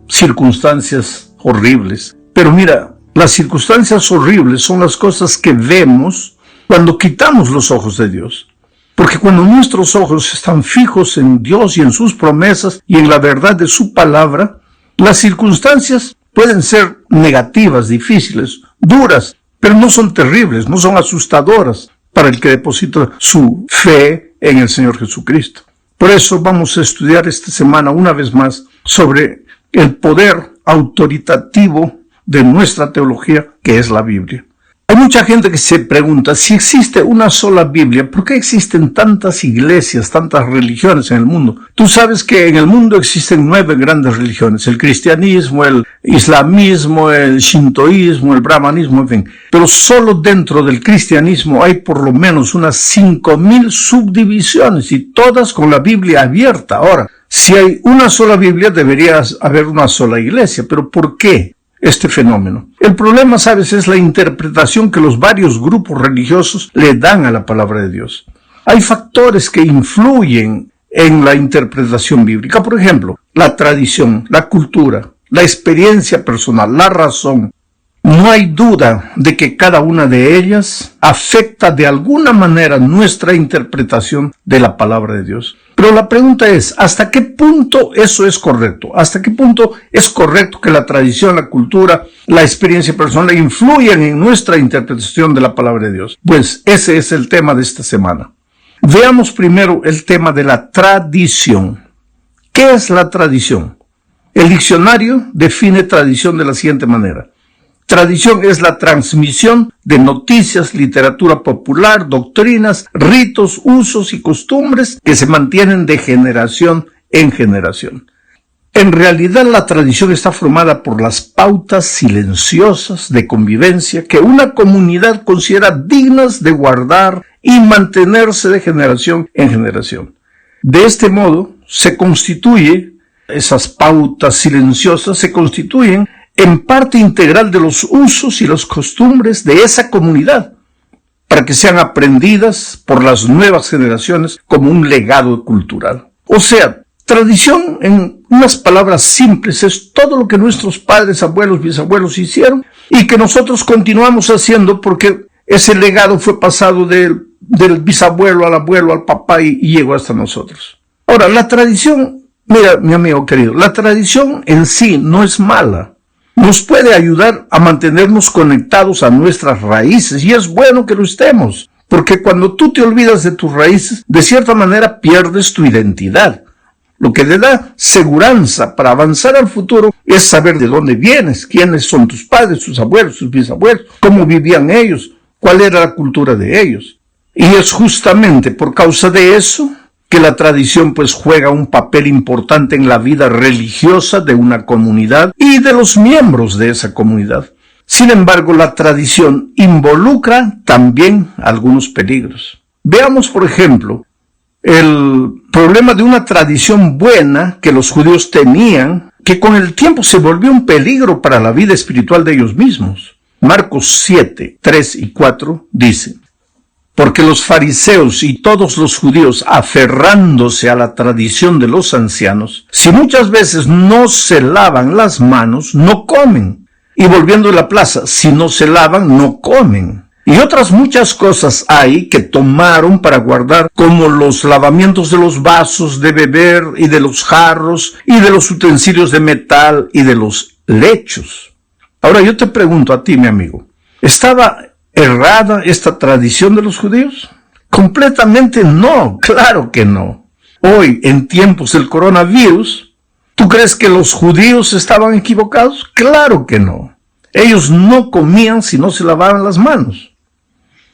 circunstancias horribles. Pero mira, las circunstancias horribles son las cosas que vemos cuando quitamos los ojos de Dios. Porque cuando nuestros ojos están fijos en Dios y en sus promesas y en la verdad de su palabra, las circunstancias pueden ser negativas, difíciles, duras, pero no son terribles, no son asustadoras para el que deposita su fe en el Señor Jesucristo. Por eso vamos a estudiar esta semana una vez más sobre el poder autoritativo de nuestra teología, que es la Biblia. Hay mucha gente que se pregunta, si existe una sola Biblia, ¿por qué existen tantas iglesias, tantas religiones en el mundo? Tú sabes que en el mundo existen 9 grandes religiones, el cristianismo, el islamismo, el shintoísmo, el brahmanismo, en fin. Pero solo dentro del cristianismo hay por lo menos unas 5,000 subdivisiones y todas con la Biblia abierta. Ahora, si hay una sola Biblia, debería haber una sola iglesia. ¿Pero por qué este fenómeno? El problema, ¿sabes?, es la interpretación que los varios grupos religiosos le dan a la palabra de Dios. Hay factores que influyen en la interpretación bíblica. Por ejemplo, la tradición, la cultura, la experiencia personal, la razón. No hay duda de que cada una de ellas afecta de alguna manera nuestra interpretación de la palabra de Dios. Pero la pregunta es, ¿hasta qué punto eso es correcto? ¿Hasta qué punto es correcto que la tradición, la cultura, la experiencia personal influyan en nuestra interpretación de la palabra de Dios? Pues ese es el tema de esta semana. Veamos primero el tema de la tradición. ¿Qué es la tradición? El diccionario define tradición de la siguiente manera. Tradición es la transmisión de noticias, literatura popular, doctrinas, ritos, usos y costumbres que se mantienen de generación en generación. En realidad, la tradición está formada por las pautas silenciosas de convivencia que una comunidad considera dignas de guardar y mantenerse de generación en generación. De este modo, esas pautas silenciosas se constituyen en parte integral de los usos y las costumbres de esa comunidad, para que sean aprendidas por las nuevas generaciones como un legado cultural. O sea, tradición, en unas palabras simples, es todo lo que nuestros padres, abuelos, bisabuelos hicieron y que nosotros continuamos haciendo porque ese legado fue pasado del bisabuelo al abuelo, al papá y llegó hasta nosotros. Ahora, la tradición, mira, mi amigo querido, la tradición en sí no es mala. Nos puede ayudar a mantenernos conectados a nuestras raíces y es bueno que lo estemos, porque cuando tú te olvidas de tus raíces, de cierta manera pierdes tu identidad. Lo que le da seguranza para avanzar al futuro es saber de dónde vienes, quiénes son tus padres, tus abuelos, tus bisabuelos, cómo vivían ellos, cuál era la cultura de ellos. Y es justamente por causa de eso que la tradición pues juega un papel importante en la vida religiosa de una comunidad y de los miembros de esa comunidad. Sin embargo, la tradición involucra también algunos peligros. Veamos, por ejemplo, el problema de una tradición buena que los judíos tenían, que con el tiempo se volvió un peligro para la vida espiritual de ellos mismos. Marcos 7, 3 y 4 dice: porque los fariseos y todos los judíos, aferrándose a la tradición de los ancianos, si muchas veces no se lavan las manos, no comen. Y volviendo a la plaza, si no se lavan, no comen. Y otras muchas cosas hay que tomaron para guardar, como los lavamientos de los vasos de beber y de los jarros y de los utensilios de metal y de los lechos. Ahora yo te pregunto a ti, mi amigo, ¿estaba errada esta tradición de los judíos? Completamente no, claro que no. Hoy, en tiempos del coronavirus, ¿tú crees que los judíos estaban equivocados? Claro que no. Ellos no comían si no se lavaban las manos.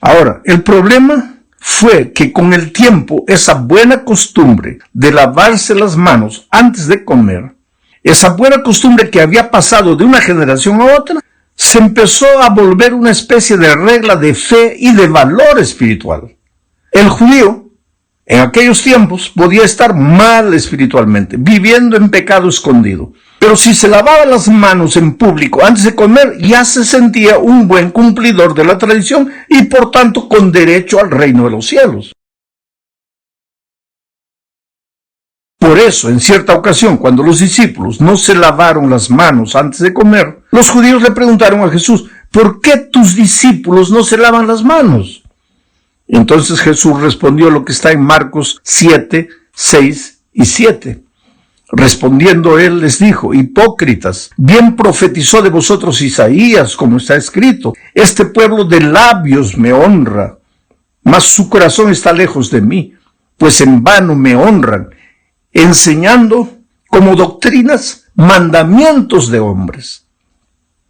Ahora, el problema fue que con el tiempo esa buena costumbre de lavarse las manos antes de comer, esa buena costumbre que había pasado de una generación a otra, se empezó a volver una especie de regla de fe y de valor espiritual. El judío, en aquellos tiempos, podía estar mal espiritualmente, viviendo en pecado escondido. Pero si se lavaba las manos en público antes de comer, ya se sentía un buen cumplidor de la tradición y por tanto con derecho al reino de los cielos. Por eso, en cierta ocasión, cuando los discípulos no se lavaron las manos antes de comer, los judíos le preguntaron a Jesús, ¿por qué tus discípulos no se lavan las manos? Entonces Jesús respondió lo que está en Marcos 7, 6 y 7. Respondiendo él les dijo, hipócritas, bien profetizó de vosotros Isaías, como está escrito, este pueblo de labios me honra, mas su corazón está lejos de mí, pues en vano me honran, enseñando como doctrinas mandamientos de hombres.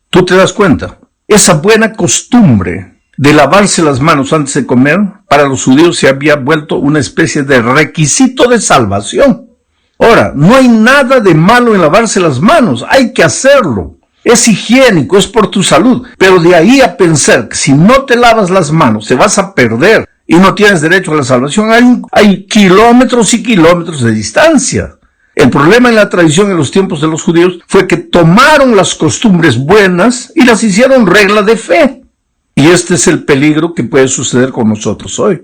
¿Tú te das cuenta? Esa buena costumbre de lavarse las manos antes de comer, para los judíos se había vuelto una especie de requisito de salvación. Ahora, no hay nada de malo en lavarse las manos, hay que hacerlo. Es higiénico, es por tu salud, pero de ahí a pensar que si no te lavas las manos te vas a perder y no tienes derecho a la salvación, hay kilómetros y kilómetros de distancia. El problema en la tradición en los tiempos de los judíos fue que tomaron las costumbres buenas y las hicieron regla de fe. Y este es el peligro que puede suceder con nosotros hoy.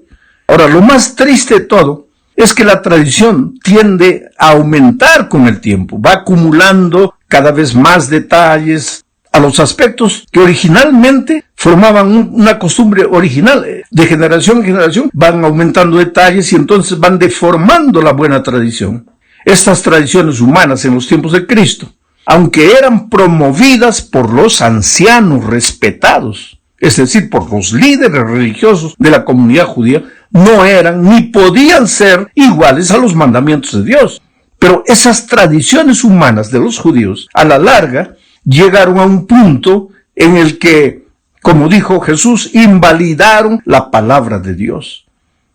Ahora, lo más triste de todo es que la tradición tiende a aumentar con el tiempo, va acumulando cada vez más detalles a los aspectos que originalmente formaban una costumbre original. De generación en generación van aumentando detalles y entonces van deformando la buena tradición. Estas tradiciones humanas en los tiempos de Cristo, aunque eran promovidas por los ancianos respetados, es decir, por los líderes religiosos de la comunidad judía, no eran ni podían ser iguales a los mandamientos de Dios. Pero esas tradiciones humanas de los judíos, a la larga, llegaron a un punto en el que, como dijo Jesús, invalidaron la palabra de Dios.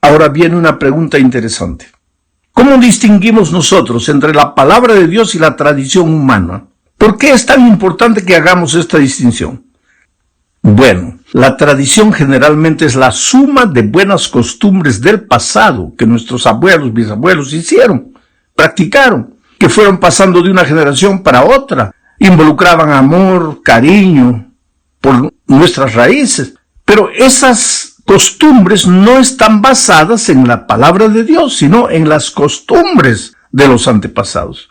Ahora viene una pregunta interesante. ¿Cómo distinguimos nosotros entre la palabra de Dios y la tradición humana? ¿Por qué es tan importante que hagamos esta distinción? Bueno, la tradición generalmente es la suma de buenas costumbres del pasado que nuestros abuelos, bisabuelos hicieron, practicaron, que fueron pasando de una generación para otra, involucraban amor, cariño por nuestras raíces, pero esas costumbres no están basadas en la palabra de Dios, sino en las costumbres de los antepasados.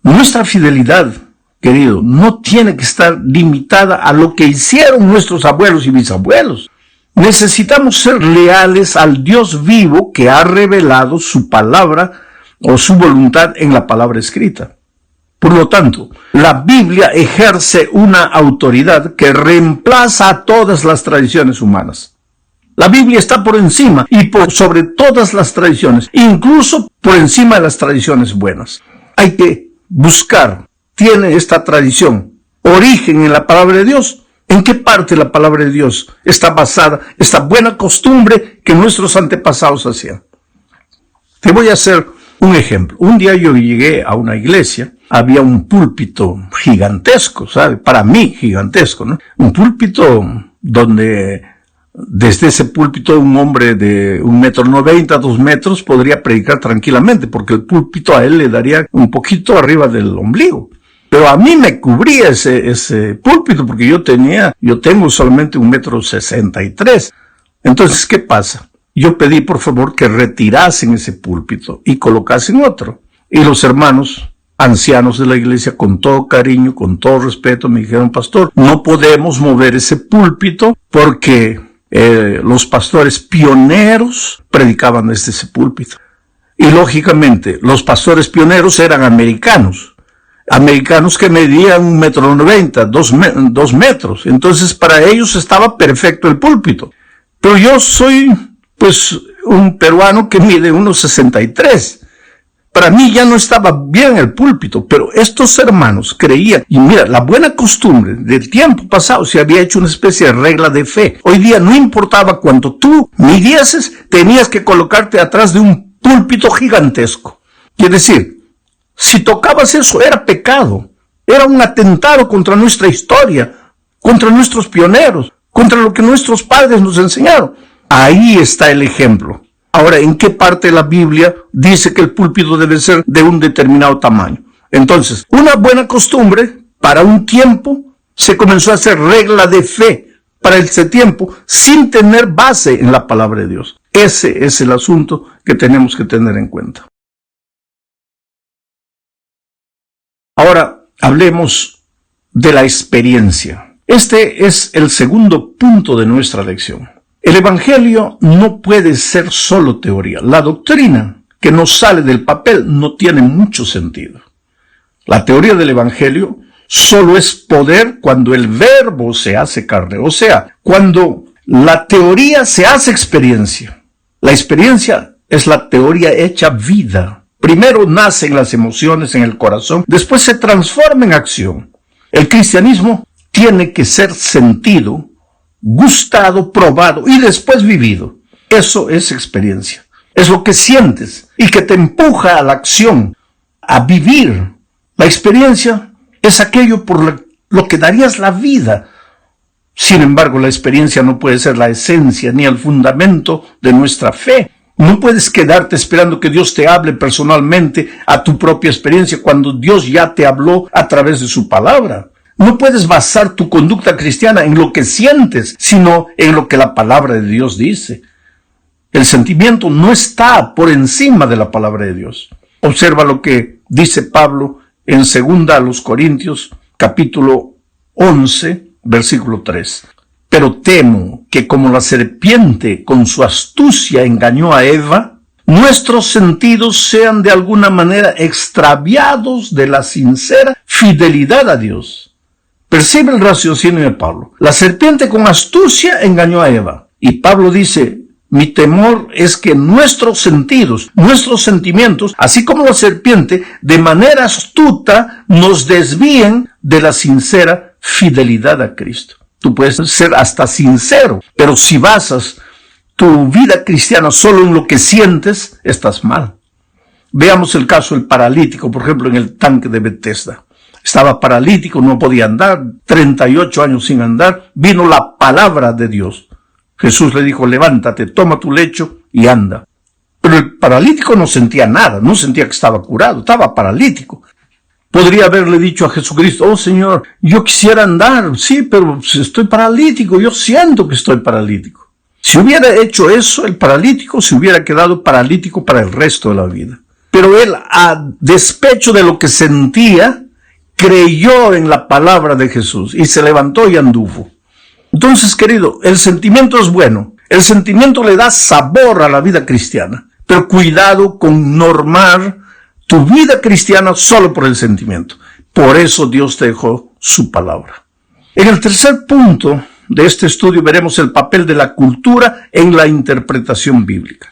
Nuestra fidelidad, querido, no tiene que estar limitada a lo que hicieron nuestros abuelos y bisabuelos. Necesitamos ser leales al Dios vivo que ha revelado su palabra o su voluntad en la palabra escrita. Por lo tanto, la Biblia ejerce una autoridad que reemplaza a todas las tradiciones humanas. La Biblia está por encima y por sobre todas las tradiciones, incluso por encima de las tradiciones buenas. Hay que buscar, ¿tiene esta tradición origen en la palabra de Dios? ¿En qué parte de la palabra de Dios está basada esta buena costumbre que nuestros antepasados hacían? Te voy a hacer un ejemplo. Un día yo llegué a una iglesia, había un púlpito gigantesco, ¿sabe? Para mí gigantesco, ¿no? Un púlpito donde desde ese púlpito un hombre de 1,90 m, 2 metros podría predicar tranquilamente, porque el púlpito a él le daría un poquito arriba del ombligo. Pero a mí me cubría ese púlpito, porque yo tengo solamente 1,63 m. Entonces, ¿qué pasa? Yo pedí por favor que retirasen ese púlpito y colocasen otro. Y los hermanos ancianos de la iglesia, con todo cariño, con todo respeto, me dijeron, pastor, no podemos mover ese púlpito porque los pastores pioneros predicaban desde ese púlpito. Y lógicamente, los pastores pioneros eran americanos que medían 1,90 m, 2 metros. Entonces, para ellos estaba perfecto el púlpito. Pero yo soy, pues, un peruano que mide 1,63 m. Para mí ya no estaba bien el púlpito, pero estos hermanos creían, y mira, la buena costumbre del tiempo pasado se había hecho una especie de regla de fe. Hoy día no importaba cuánto tú midieses, tenías que colocarte atrás de un púlpito gigantesco. Quiere decir, si tocabas eso era pecado, era un atentado contra nuestra historia, contra nuestros pioneros, contra lo que nuestros padres nos enseñaron. Ahí está el ejemplo. Ahora, ¿en qué parte de la Biblia dice que el púlpito debe ser de un determinado tamaño? Entonces, una buena costumbre para un tiempo se comenzó a hacer regla de fe para ese tiempo sin tener base en la palabra de Dios. Ese es el asunto que tenemos que tener en cuenta. Ahora, hablemos de la experiencia. Este es el segundo punto de nuestra lección. El Evangelio no puede ser solo teoría. La doctrina que nos sale del papel no tiene mucho sentido. La teoría del Evangelio solo es poder cuando el verbo se hace carne, o sea, cuando la teoría se hace experiencia. La experiencia es la teoría hecha vida. Primero nacen las emociones en el corazón, después se transforma en acción. El cristianismo tiene que ser sentido, gustado, probado y después vivido. Eso es experiencia. Es lo que sientes y que te empuja a la acción, a vivir. La experiencia es aquello por lo que darías la vida. Sin embargo, la experiencia no puede ser la esencia ni el fundamento de nuestra fe. No puedes quedarte esperando que Dios te hable personalmente a tu propia experiencia cuando Dios ya te habló a través de su palabra. No puedes basar tu conducta cristiana en lo que sientes, sino en lo que la palabra de Dios dice. El sentimiento no está por encima de la palabra de Dios. Observa lo que dice Pablo en 2 Corintios, capítulo 11, versículo 3. Pero temo que como la serpiente con su astucia engañó a Eva, nuestros sentidos sean de alguna manera extraviados de la sincera fidelidad a Dios. Percibe el raciocinio de Pablo. La serpiente con astucia engañó a Eva. Y Pablo dice, mi temor es que nuestros sentidos, nuestros sentimientos, así como la serpiente, de manera astuta nos desvíen de la sincera fidelidad a Cristo. Tú puedes ser hasta sincero, pero si basas tu vida cristiana solo en lo que sientes, estás mal. Veamos el caso del paralítico, por ejemplo, en el tanque de Bethesda. Estaba paralítico, no podía andar, 38 años sin andar. Vino la palabra de Dios. Jesús le dijo, levántate, toma tu lecho y anda. Pero el paralítico no sentía nada, no sentía que estaba curado, estaba paralítico. Podría haberle dicho a Jesucristo, oh Señor, yo quisiera andar, sí, pero estoy paralítico, yo siento que estoy paralítico. Si hubiera hecho eso, el paralítico se hubiera quedado paralítico para el resto de la vida. Pero él, a despecho de lo que sentía, creyó en la palabra de Jesús y se levantó y anduvo. Entonces, querido, el sentimiento es bueno. El sentimiento le da sabor a la vida cristiana. Pero cuidado con normar tu vida cristiana solo por el sentimiento. Por eso Dios te dejó su palabra. En el tercer punto de este estudio veremos el papel de la cultura en la interpretación bíblica.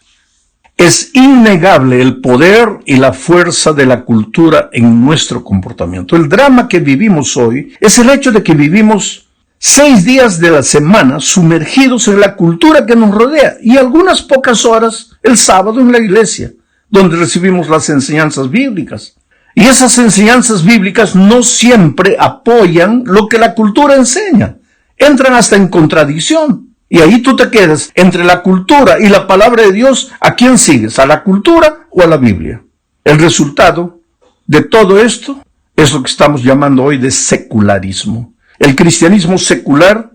Es innegable el poder y la fuerza de la cultura en nuestro comportamiento. El drama que vivimos hoy es el hecho de que vivimos 6 días de la semana sumergidos en la cultura que nos rodea y algunas pocas horas el sábado en la iglesia, donde recibimos las enseñanzas bíblicas. Y esas enseñanzas bíblicas no siempre apoyan lo que la cultura enseña. Entran hasta en contradicción. Y ahí tú te quedas entre la cultura y la palabra de Dios. ¿A quién sigues? ¿A la cultura o a la Biblia? El resultado de todo esto es lo que estamos llamando hoy de secularismo. El cristianismo secular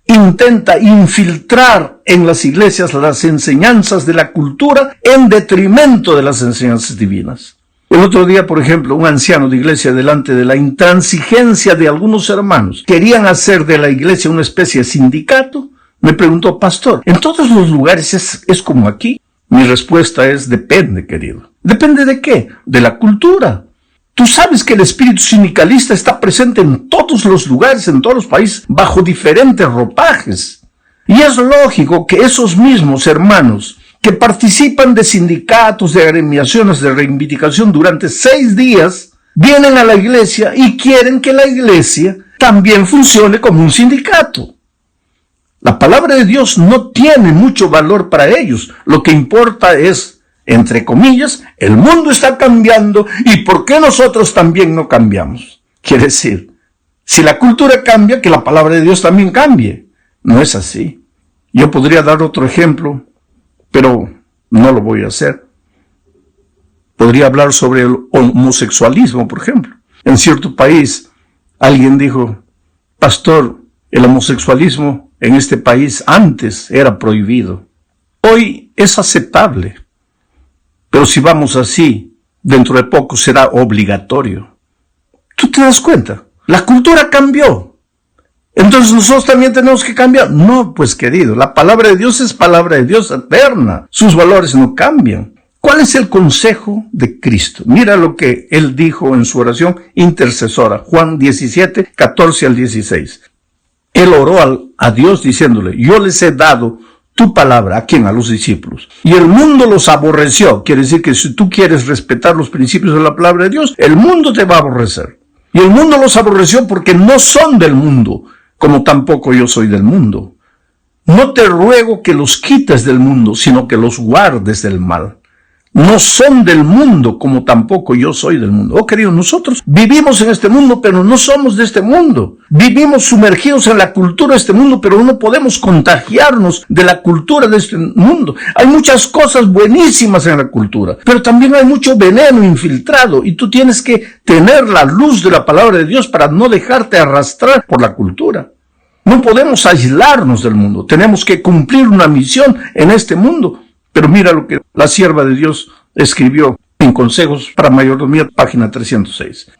intenta infiltrar en las iglesias las enseñanzas de la cultura en detrimento de las enseñanzas divinas. El otro día, por ejemplo, un anciano de iglesia, delante de la intransigencia de algunos hermanos, querían hacer de la iglesia una especie de sindicato. Me preguntó, pastor, ¿en todos los lugares es como aquí? Mi respuesta es, depende, querido. ¿Depende de qué? De la cultura. Tú sabes que el espíritu sindicalista está presente en todos los lugares, en todos los países, bajo diferentes ropajes. Y es lógico que esos mismos hermanos que participan de sindicatos, de agremiaciones, de reivindicación durante 6 días, vienen a la iglesia y quieren que la iglesia también funcione como un sindicato. La palabra de Dios no tiene mucho valor para ellos. Lo que importa es, entre comillas, el mundo está cambiando y ¿por qué nosotros también no cambiamos? Quiere decir, si la cultura cambia, que la palabra de Dios también cambie. No es así. Yo podría dar otro ejemplo, pero no lo voy a hacer. Podría hablar sobre el homosexualismo, por ejemplo. En cierto país, alguien dijo, pastor, el homosexualismo en este país antes era prohibido. Hoy es aceptable. Pero si vamos así, dentro de poco será obligatorio. ¿Tú te das cuenta? La cultura cambió. Entonces nosotros también tenemos que cambiar. No, pues querido, la palabra de Dios es palabra de Dios eterna. Sus valores no cambian. ¿Cuál es el consejo de Cristo? Mira lo que Él dijo en su oración intercesora, Juan 17, 14 al 16. Él oró a Dios diciéndole, yo les he dado tu palabra, ¿a quién? A los discípulos. Y el mundo los aborreció. Quiere decir que si tú quieres respetar los principios de la palabra de Dios, el mundo te va a aborrecer. Y el mundo los aborreció porque no son del mundo, como tampoco yo soy del mundo. No te ruego que los quites del mundo, sino que los guardes del mal. No son del mundo, como tampoco yo soy del mundo. Oh, queridos, nosotros vivimos en este mundo, pero no somos de este mundo. Vivimos sumergidos en la cultura de este mundo, pero no podemos contagiarnos de la cultura de este mundo. Hay muchas cosas buenísimas en la cultura, pero también hay mucho veneno infiltrado, y tú tienes que tener la luz de la palabra de Dios para no dejarte arrastrar por la cultura. No podemos aislarnos del mundo. Tenemos que cumplir una misión en este mundo. Pero mira lo que la sierva de Dios escribió en Consejos para Mayordomía, página 306.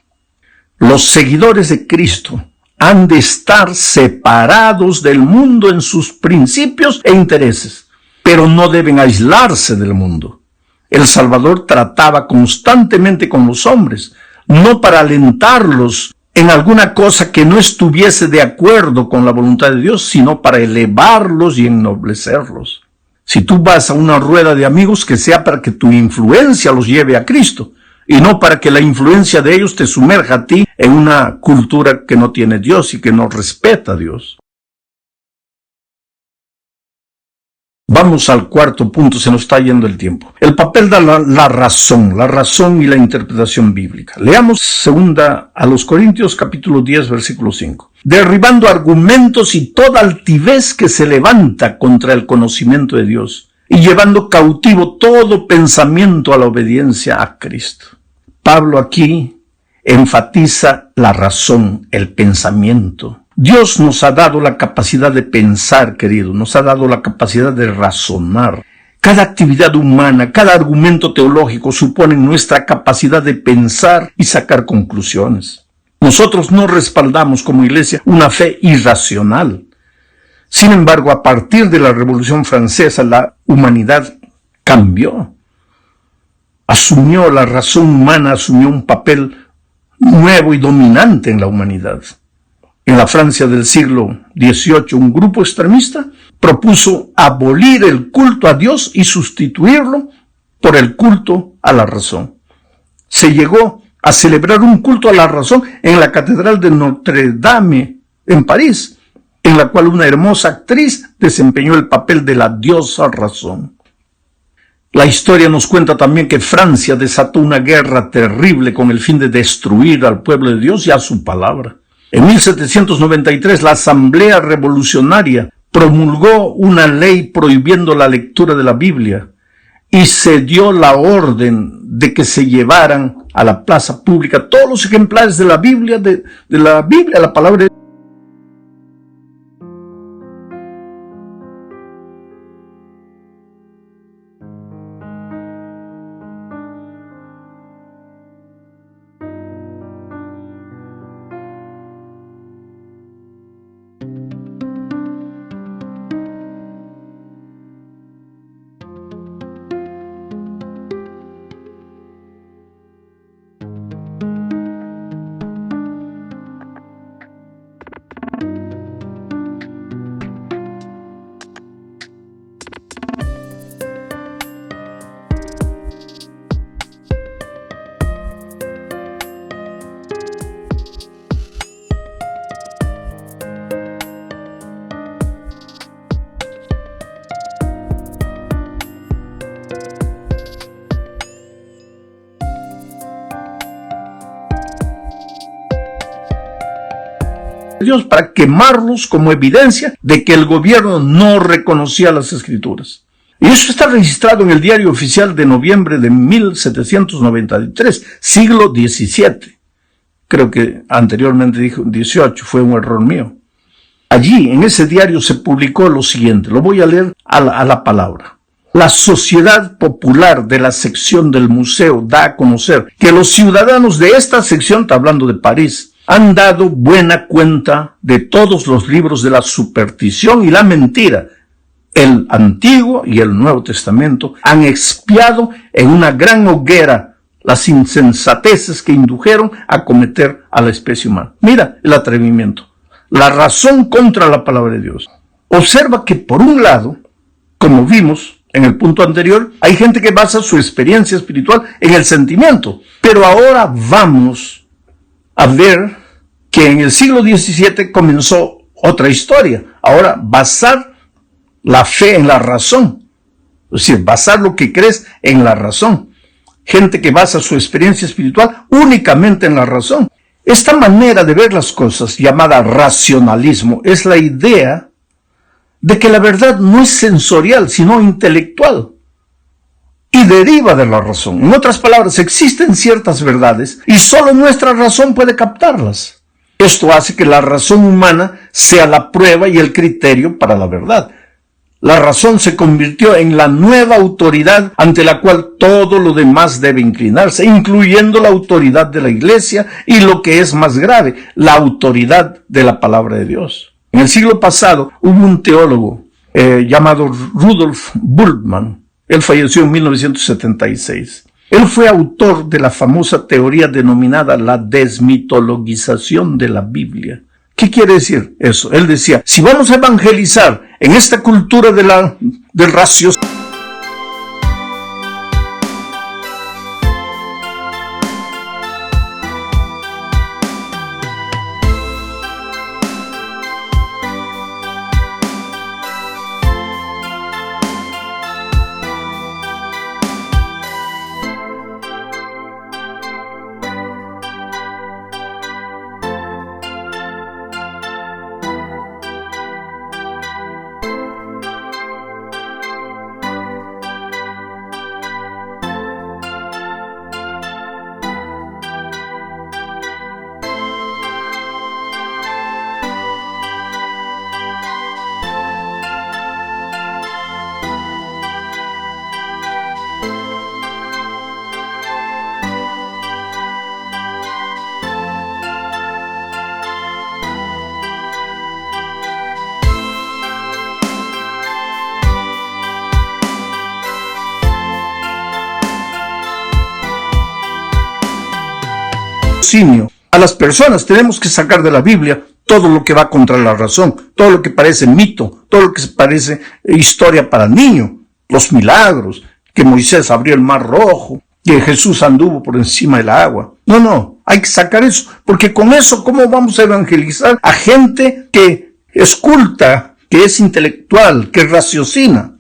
Los seguidores de Cristo han de estar separados del mundo en sus principios e intereses, pero no deben aislarse del mundo. El Salvador trataba constantemente con los hombres, no para alentarlos en alguna cosa que no estuviese de acuerdo con la voluntad de Dios, sino para elevarlos y ennoblecerlos. Si tú vas a una rueda de amigos, que sea para que tu influencia los lleve a Cristo, y no para que la influencia de ellos te sumerja a ti en una cultura que no tiene Dios y que no respeta a Dios. Vamos al cuarto punto, se nos está yendo el tiempo. El papel de la razón y la interpretación bíblica. Leamos 2 Corintios capítulo 10, versículo 5. Derribando argumentos y toda altivez que se levanta contra el conocimiento de Dios, y llevando cautivo todo pensamiento a la obediencia a Cristo. Pablo aquí enfatiza la razón, el pensamiento. Dios nos ha dado la capacidad de pensar, querido, nos ha dado la capacidad de razonar. Cada actividad humana, cada argumento teológico supone nuestra capacidad de pensar y sacar conclusiones. Nosotros no respaldamos como iglesia una fe irracional. Sin embargo, a partir de la Revolución Francesa, la humanidad cambió. La razón humana asumió un papel nuevo y dominante en la humanidad. En la Francia del siglo XVIII, un grupo extremista propuso abolir el culto a Dios y sustituirlo por el culto a la razón. Se llegó a celebrar un culto a la razón en la Catedral de Notre Dame, en París, en la cual una hermosa actriz desempeñó el papel de la diosa razón. La historia nos cuenta también que Francia desató una guerra terrible con el fin de destruir al pueblo de Dios y a su palabra. En 1793, la Asamblea Revolucionaria promulgó una ley prohibiendo la lectura de la Biblia y se dio la orden de que se llevaran a la plaza pública todos los ejemplares de la Biblia, la palabra de Dios. Dios para quemarlos como evidencia de que el gobierno no reconocía las Escrituras. Y eso está registrado en el Diario Oficial de noviembre de 1793, siglo XVII. Creo que anteriormente dijo 18, fue un error mío. Allí, en ese diario, se publicó lo siguiente, lo voy a leer a la palabra. La Sociedad Popular de la sección del museo da a conocer que los ciudadanos de esta sección, está hablando de París, han dado buena cuenta de todos los libros de la superstición y la mentira. El Antiguo y el Nuevo Testamento han expiado en una gran hoguera las insensateces que indujeron a cometer a la especie humana. Mira el atrevimiento. La razón contra la palabra de Dios. Observa que por un lado, como vimos en el punto anterior, hay gente que basa su experiencia espiritual en el sentimiento. Pero ahora vamos a ver que en el siglo XVII comenzó otra historia. Ahora, basar la fe en la razón. Es decir, basar lo que crees en la razón. Gente que basa su experiencia espiritual únicamente en la razón. Esta manera de ver las cosas, llamada racionalismo, es la idea de que la verdad no es sensorial, sino intelectual, y deriva de la razón. En otras palabras, existen ciertas verdades y solo nuestra razón puede captarlas. Esto hace que la razón humana sea la prueba y el criterio para la verdad. La razón se convirtió en la nueva autoridad ante la cual todo lo demás debe inclinarse, incluyendo la autoridad de la Iglesia y, lo que es más grave, la autoridad de la palabra de Dios. En el siglo pasado hubo un teólogo llamado Rudolf Bultmann. Él falleció en 1976. Él fue autor de la famosa teoría denominada la desmitologización de la Biblia. ¿Qué quiere decir eso? Él decía, si vamos a evangelizar en esta cultura del raciocinio, a las personas tenemos que sacar de la Biblia todo lo que va contra la razón, todo lo que parece mito, todo lo que parece historia para niños, los milagros, que Moisés abrió el mar rojo, que Jesús anduvo por encima del agua. No, hay que sacar eso, porque con eso, ¿cómo vamos a evangelizar a gente que es culta, que es intelectual, que raciocina?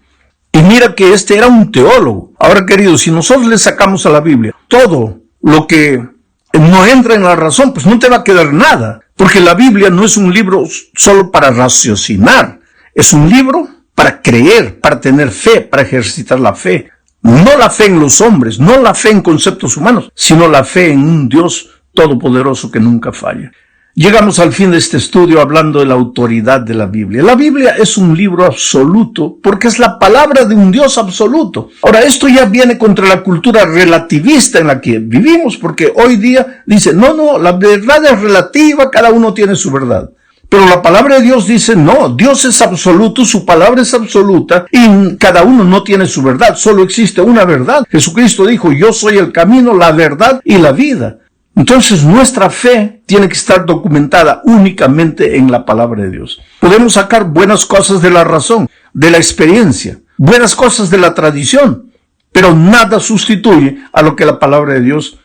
Y mira que este era un teólogo. Ahora, queridos, si nosotros le sacamos a la Biblia todo lo que no entra en la razón, pues no te va a quedar nada. Porque la Biblia no es un libro solo para raciocinar. Es un libro para creer, para tener fe, para ejercitar la fe. No la fe en los hombres, no la fe en conceptos humanos, sino la fe en un Dios todopoderoso que nunca falla. Llegamos al fin de este estudio hablando de la autoridad de la Biblia. La Biblia es un libro absoluto porque es la palabra de un Dios absoluto. Ahora, esto ya viene contra la cultura relativista en la que vivimos, porque hoy día dice, no, la verdad es relativa, cada uno tiene su verdad. Pero la palabra de Dios dice, no, Dios es absoluto, su palabra es absoluta y cada uno no tiene su verdad, solo existe una verdad. Jesucristo dijo, yo soy el camino, la verdad y la vida. Entonces nuestra fe tiene que estar documentada únicamente en la palabra de Dios. Podemos sacar buenas cosas de la razón, de la experiencia, buenas cosas de la tradición, pero nada sustituye a lo que la palabra de Dios